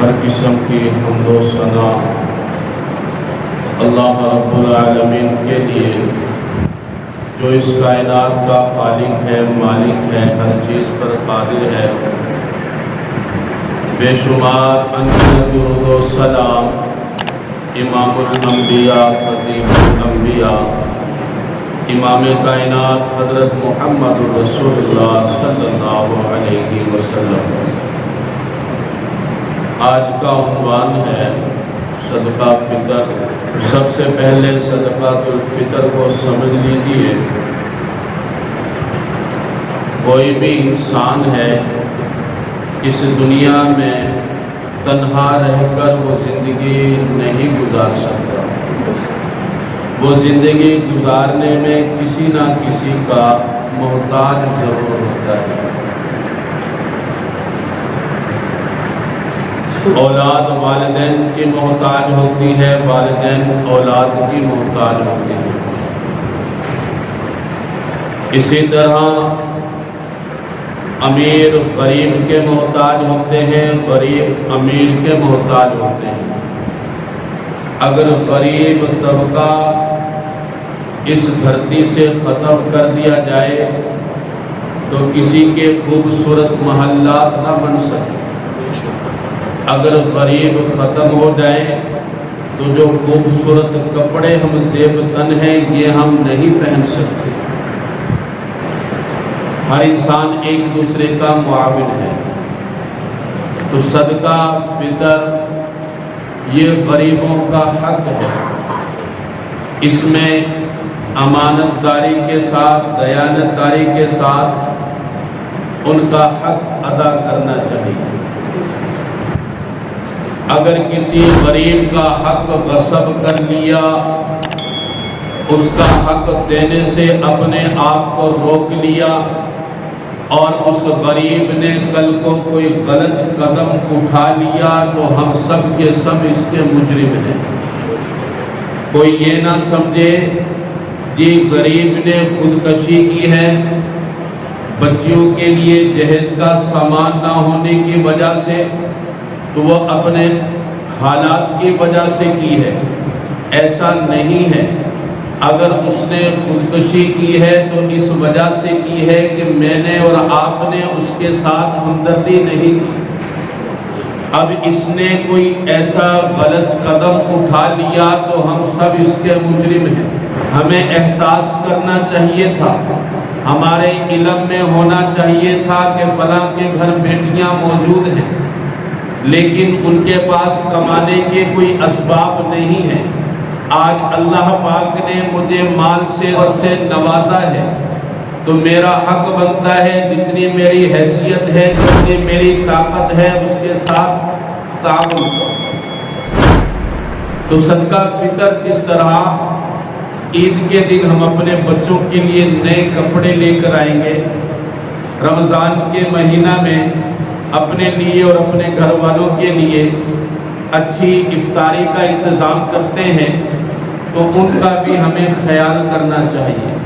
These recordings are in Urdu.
ہر قسم کی حمد و ثنا اللہ رب العالمین کے لیے جو اس کائنات کا خالق ہے، مالک ہے، ہر چیز پر قادر ہے۔ بے شمار انگیت درود و سلام امام الانبیاء خاتم الانبیاء امام کائنات حضرت محمد رسول اللہ صلی اللہ علیہ وسلم۔ آج کا عنوان ہے صدقہ فطر۔ سب سے پہلے صدقۃ الفطر کو سمجھ لیجیے۔ کوئی بھی انسان ہے اس دنیا میں تنہا رہ کر وہ زندگی نہیں گزار سکتا۔ وہ زندگی گزارنے میں کسی نہ کسی کا محتاج ضرور ہوتا ہے۔ اولاد والدین کی محتاج ہوتی ہے، والدین اولاد کی محتاج ہوتی ہے۔ اسی طرح امیر غریب کے محتاج ہوتے ہیں، غریب امیر کے محتاج ہوتے ہیں۔ اگر غریب طبقہ اس دھرتی سے ختم کر دیا جائے تو کسی کے خوبصورت محلات نہ بن سکے۔ اگر غریب ختم ہو جائے تو جو خوبصورت کپڑے ہم زیب تن ہیں یہ ہم نہیں پہن سکتے۔ ہر انسان ایک دوسرے کا معاون ہے۔ تو صدقہ فطر یہ غریبوں کا حق ہے۔ اس میں امانت داری کے ساتھ، دیانت داری کے ساتھ ان کا حق ادا کرنا چاہیے۔ اگر کسی غریب کا حق غصب کر لیا، اس کا حق دینے سے اپنے آپ کو روک لیا اور اس غریب نے کل کو کوئی غلط قدم اٹھا لیا تو ہم سب کے سب اس کے مجرم ہیں۔ کوئی یہ نہ سمجھے جی غریب نے خودکشی کی ہے، بچیوں کے لیے جہیز کا سامان نہ ہونے کی وجہ سے تو وہ اپنے حالات کی وجہ سے کی ہے۔ ایسا نہیں ہے۔ اگر اس نے خودکشی کی ہے تو اس وجہ سے کی ہے کہ میں نے اور آپ نے اس کے ساتھ ہمدردی نہیں کی۔ اب اس نے کوئی ایسا غلط قدم اٹھا لیا تو ہم سب اس کے مجرم ہیں۔ ہمیں احساس کرنا چاہیے تھا، ہمارے علم میں ہونا چاہیے تھا کہ فلاں کے گھر بیٹیاں موجود ہیں لیکن ان کے پاس کمانے کے کوئی اسباب نہیں ہیں۔ آج اللہ پاک نے مجھے مال سے نوازا ہے تو میرا حق بنتا ہے جتنی میری حیثیت ہے، جتنی میری طاقت ہے اس کے ساتھ تعاون کرو۔ تو صدقہ فطر کس طرح عید کے دن ہم اپنے بچوں کے لیے نئے کپڑے لے کر آئیں گے، رمضان کے مہینہ میں اپنے لیے اور اپنے گھر والوں کے لیے اچھی افطاری کا انتظام کرتے ہیں تو ان کا بھی ہمیں خیال کرنا چاہیے۔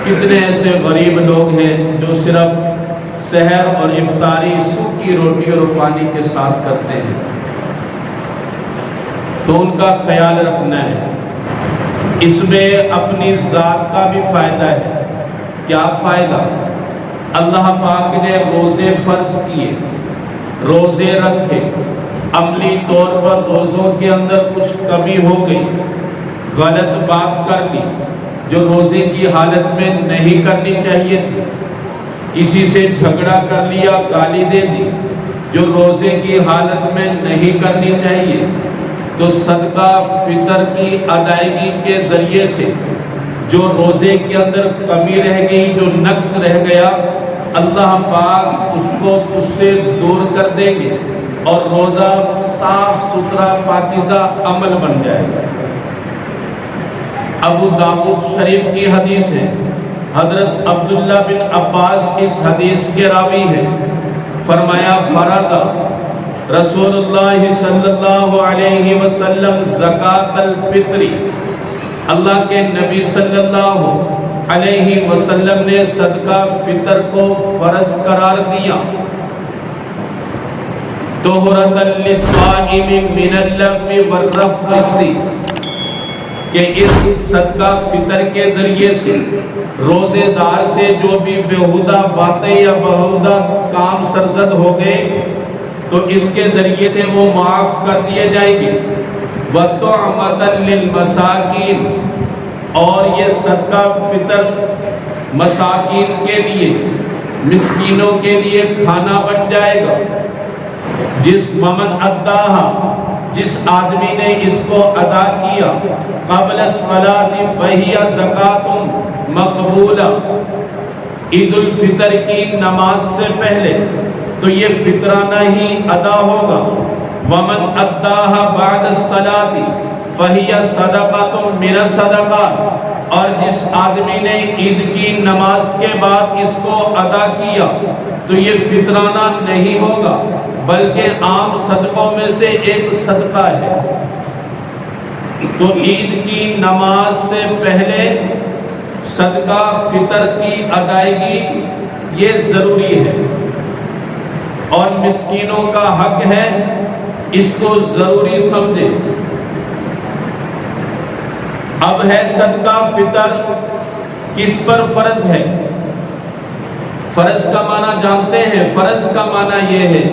کتنے ایسے غریب لوگ ہیں جو صرف سحر اور افطاری سوکھی روٹی اور پانی کے ساتھ کرتے ہیں، تو ان کا خیال رکھنا ہے۔ اس میں اپنی ذات کا بھی فائدہ ہے۔ کیا فائدہ؟ اللہ پاک نے روزے فرض کیے، روزے رکھے، عملی طور پر روزوں کے اندر کچھ کمی ہو گئی، غلط بات کر لی جو روزے کی حالت میں نہیں کرنی چاہیے تھی، کسی سے جھگڑا کر لیا، گالی دے دی جو روزے کی حالت میں نہیں کرنی چاہیے، تو صدقہ فطر کی ادائیگی کے ذریعے سے جو روزے کے اندر کمی رہ گئی، جو نقص رہ گیا، اللہ پاک اس کو اس سے دور کر دیں گے اور روزہ صاف ستھرا پاکیزہ عمل بن جائے گا۔ ابو داؤد شریف کی حدیث ہے، حضرت عبداللہ بن عباس اس حدیث کے راوی ہیں، فرمایا فرض رسول اللہ صلی اللہ علیہ وسلم زکوٰۃ الفطر، اللہ کے نبی صلی اللہ علیہ وسلم نے صدقہ فطر کو فرض قرار دیا۔ طہرۃ للصائم من اللغو والرفث، کہ اس صدقہ فطر کے ذریعے سے روزے دار سے جو بھی بےہودہ باتیں یا بےہودہ کام سرزد ہو گئے تو اس کے ذریعے سے وہ معاف کر دیے جائیں گے۔ وَطُعْمَةً لِلْمَسَاکِينَ، اور یہ صدقہ فطر مساکین کے لیے، مسکینوں کے لیے کھانا بن جائے گا۔ جس ممن اداہا، جس آدمی نے اس کو ادا کیا، قبل الصلاۃ فہی زکوۃ مقبولہ، عید الفطر کی نماز سے پہلے تو یہ فطرانہ ہی ادا ہوگا۔ ومن اداہا بعد الصلاۃ فہی صدقۃ من الصدقات، اور جس آدمی نے عید کی نماز کے بعد اس کو ادا کیا تو یہ فطرانہ نہیں ہوگا بلکہ عام صدقوں میں سے ایک صدقہ ہے۔ تو عید کی نماز سے پہلے صدقہ فطر کی ادائیگی یہ ضروری ہے، اور مسکینوں کا حق ہے، اس کو ضروری سمجھے۔ اب ہے صدقہ فطر کس پر فرض ہے؟ فرض کا معنی جانتے ہیں؟ فرض کا معنی یہ ہے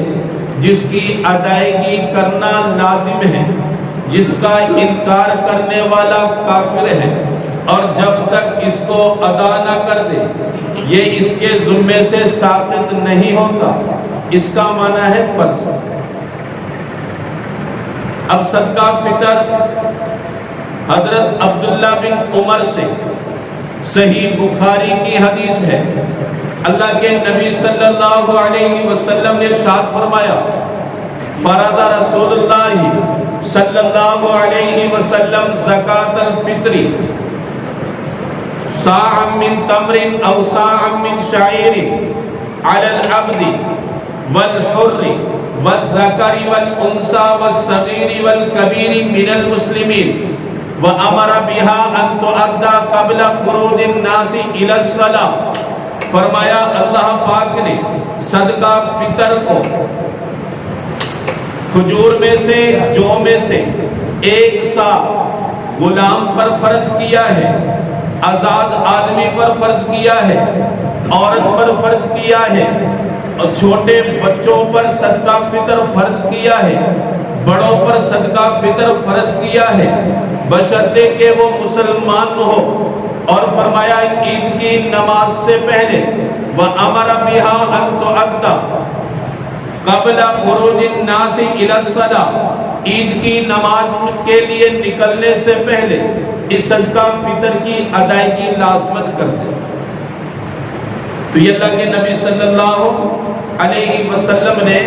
جس کی ادائیگی کرنا لازم ہے، جس کا انکار کرنے والا کافر ہے، اور جب تک اس کو ادا نہ کر دے یہ اس کے ذمے سے ساقط نہیں ہوتا، اس کا معنی ہے فرض۔ اب صدقہ فطر حضرت عبداللہ بن عمر سے صحیح بخاری کی حدیث ہے، اللہ کے نبی صلی اللہ علیہ وسلم نے ارشاد فرمایا، فرض رسول اللہ صلی اللہ علیہ وسلم زکاۃ الفطر صاع من تمر او صاع من شعیر علی العبد والحر والذکر والانثى والصغیر والکبیر من المسلمین وَأَمَرَ بِهَا أَن تُؤَدَّى قَبْلَ خُرُوجِ النَّاسِ إِلَى الصَّلَاةِ، فرمایا اللہ پاک نے صدقہ فطر کو کھجور میں سے، جو میں سے ایک سا غلام پر فرض کیا ہے، آزاد آدمی پر فرض کیا ہے، عورت پر فرض کیا ہے، اور چھوٹے بچوں پر صدقہ فطر فرض کیا ہے، بڑوں پر صدقہ فطر فرض کیا ہے، بشرطے کہ وہ مسلمان ہو، اور فرمایا عید کی نماز سے پہلے وَأَمَرَ بِهَا أَن تُؤَدَّى قَبْلَ خُرُوجِ النَّاسِ إِلَى الصَّلَاةِ، عید کی نماز کے لیے نکلنے سے پہلے اس صدقہ فطر کی ادائیگی لازمت کر دے۔ تو یہ اللہ کے نبی صلی اللہ علیہ وسلم نے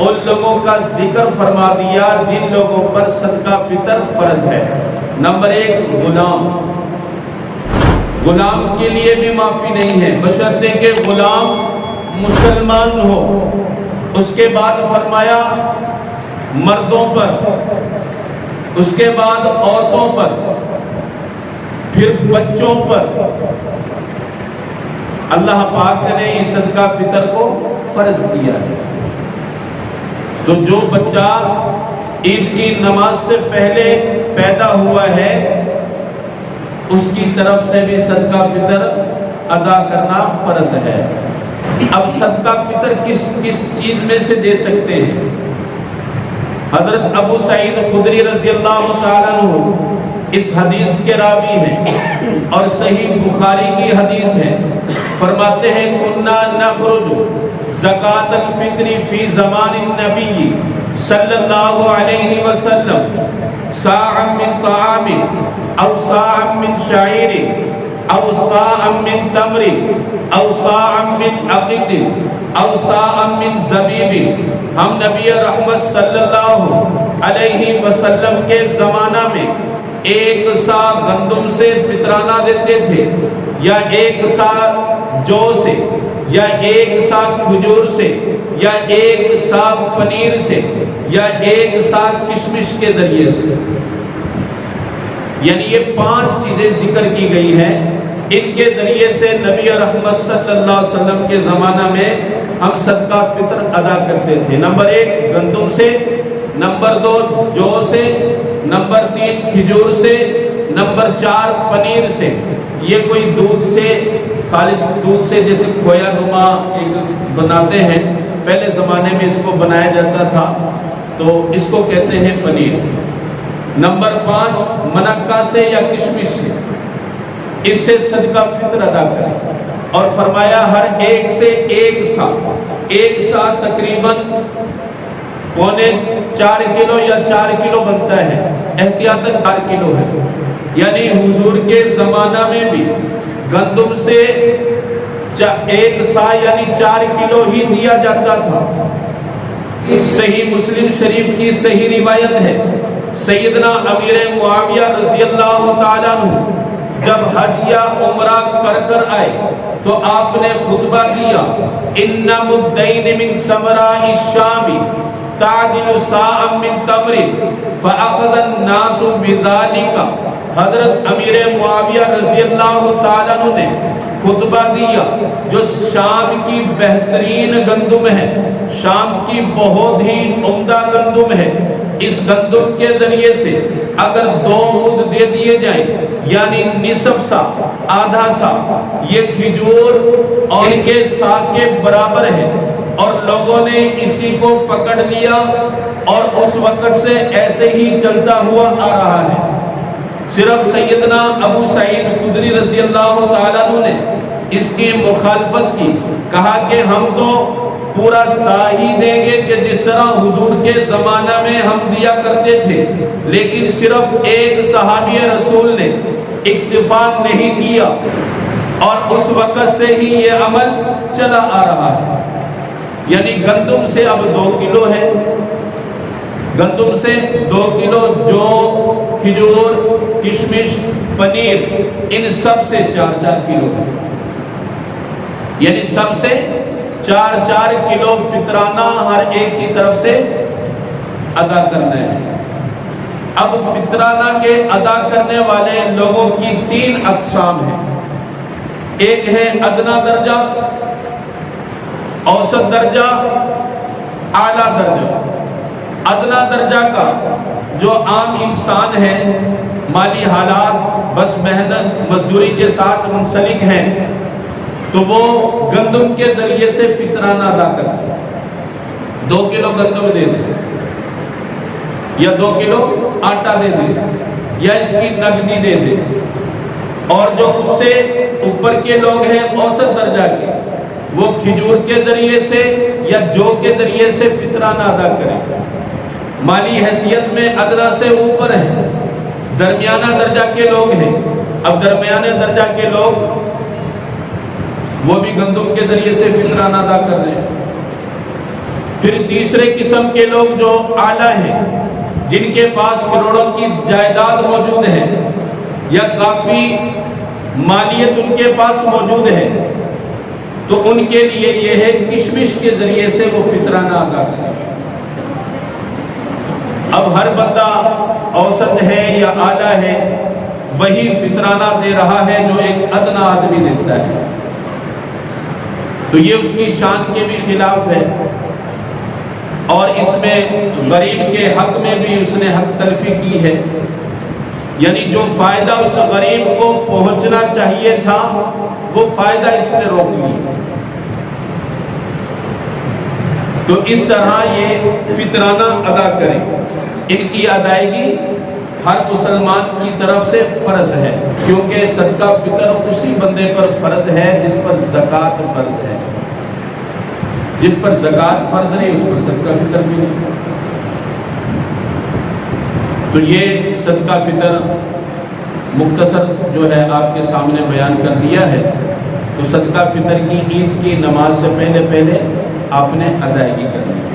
ان لوگوں کا ذکر فرما دیا جن لوگوں پر صدقہ فطر فرض ہے۔ نمبر ایک، غلام۔ غلام کے لیے بھی معافی نہیں ہے بشرطے کہ غلام مسلمان ہو۔ اس کے بعد فرمایا مردوں پر، اس کے بعد عورتوں پر، پھر بچوں پر اللہ پاک نے اس صدقہ فطر کو فرض کیا ہے۔ تو جو بچہ عید کی نماز سے پہلے پیدا ہوا ہے اس کی طرف سے بھی صدقہ فطر ادا کرنا فرض ہے۔ اب صدقہ فطر کس چیز میں سے دے سکتے ہیں؟ حضرت ابو سعید خدری رضی اللہ تعالیٰ عنہ اس حدیث کے راوی ہیں اور صحیح بخاری کی حدیث ہے، فرماتے ہیں کنا نخرج زکاۃ الفطر فی زمان النبی صلی اللہ علیہ وسلم صاعا من طعام او صاعا من شعیر او صاعا من تمر او صاعا من عقد او صاعا من زبیب۔ ہم نبی رحمت صلی اللہ علیہ وسلم کے زمانہ میں ایک سا گندم سے فطرانہ دیتے تھے، یا ایک سا جو سے، یا ایک سا کھجور سے، یا ایک سا پنیر سے، یا ایک سا کشمش کے ذریعے سے۔ یعنی یہ 5 چیزیں ذکر کی گئی ہیں ان کے ذریعے سے نبی رحمت صلی اللہ علیہ وسلم کے زمانہ میں ہم صدقہ فطر ادا کرتے تھے۔ نمبر 1 گندم سے، نمبر 2 جو سے، نمبر 3 کھجور سے، نمبر 4 پنیر سے۔ یہ کوئی دودھ سے، خالص دودھ سے جیسے کھویا نما ایک بناتے ہیں، پہلے زمانے میں اس کو بنایا جاتا تھا تو اس کو کہتے ہیں پنیر۔ نمبر 5 منقہ سے یا کشمش سے، اس سے صدقہ فطر ادا کریں۔ اور فرمایا ہر ایک سے ایک سا تقریباً 4.25 کلو یا 4 کلو بنتا ہے، احتیاطاً 4 کلو ہے۔ یعنی حضور کے زمانہ میں بھی گندم سے 1 سا یعنی 4 کلو ہی دیا جاتا تھا۔ صحیح مسلم شریف کی صحیح روایت ہے، سیدنا امیر معاویہ رضی اللہ تعالیٰ عنہ جب حج یا عمرہ کر آئے تو آپ نے خطبہ دیا، ان مدین من ثمراء الشام تعدل صاعا من تمر فاخذ الناس بذلك۔ حضرت امیر معاویہ رضی اللہ تعالیٰ عنہ نے خطبہ دیا، جو شام کی بہترین گندم ہے، شام کی بہت ہی عمدہ گندم ہے، اس گندم کے ذریعے سے اگر 2 مد دے دیے جائیں یعنی نصف سا، آدھا سا، یہ کھجور اور ان کے سا کے برابر ہے۔ اور لوگوں نے اسی کو پکڑ لیا اور اس وقت سے ایسے ہی چلتا ہوا آ رہا ہے۔ صرف سیدنا ابو سعید خدری رضی اللہ تعالیٰ عنہ نے اس کی مخالفت کی، کہا کہ ہم تو پورا سا ہی دیں گے کہ جس طرح حضور کے زمانہ میں ہم دیا کرتے تھے، لیکن صرف ایک صحابی رسول نے اکتفا نہیں کیا اور اس وقت سے ہی یہ عمل چلا آ رہا ہے۔ یعنی گندم سے اب 2 کلو ہے، گندم سے 2 کلو، جو کھجور، کشمش، پنیر، ان سب سے 4 کلو ہے، یعنی سب سے 4 کلو فطرانہ ہر ایک کی طرف سے ادا کرنا ہے۔ اب فطرانہ کے ادا کرنے والے لوگوں کی 3 اقسام ہیں۔ ایک ہے ادنا درجہ، اوسط درجہ، اعلیٰ درجہ۔ ادنا درجہ کا جو عام انسان ہے، مالی حالات بس محنت مزدوری کے ساتھ منسلک ہیں، تو وہ گندم کے ذریعے سے فطرانہ ادا کرتے ہیں۔ 2 کلو گندم دے دیں یا 2 کلو آٹا دے دیں یا اس کی نقدی دے دیں۔ اور جو اس سے اوپر کے لوگ ہیں اوسط درجہ کے، وہ کھجور کے ذریعے سے یا جو کے ذریعے سے فطرانہ ادا کریں۔ مالی حیثیت میں ادنا سے اوپر ہیں، درمیانہ درجہ کے لوگ ہیں۔ اب درمیانے درجہ کے لوگ وہ بھی گندم کے ذریعے سے فطرانہ ادا کر رہے ہیں۔ پھر تیسرے قسم کے لوگ جو اعلیٰ ہیں، جن کے پاس کروڑوں کی جائیداد موجود ہے یا کافی مالیت ان کے پاس موجود ہے، تو ان کے لیے یہ ہے کشمش کے ذریعے سے وہ فطرانہ ادا کریں۔ اب ہر بندہ اوسط ہے یا اعلیٰ ہے، وہی فطرانہ دے رہا ہے جو ایک ادنا آدمی دیتا ہے، تو یہ اس کی شان کے بھی خلاف ہے۔ اور اس میں غریب کے حق میں بھی اس نے حق تلفی کی ہے، یعنی جو فائدہ اس غریب کو پہنچنا چاہیے تھا وہ فائدہ اس نے روک لیا۔ تو اس طرح یہ فطرانہ ادا کریں۔ ان کی ادائیگی ہر مسلمان کی طرف سے فرض ہے، کیونکہ صدقہ فطر اسی بندے پر فرض ہے جس پر زکوٰۃ فرض ہے۔ جس پر زکوٰۃ فرض نہیں اس پر صدقہ فطر بھی نہیں۔ تو یہ صدقہ فطر مختصر جو ہے آپ کے سامنے بیان کر دیا ہے۔ تو صدقہ فطر کی عید کی نماز سے پہلے آپ نے ادائیگی کرنی ہے۔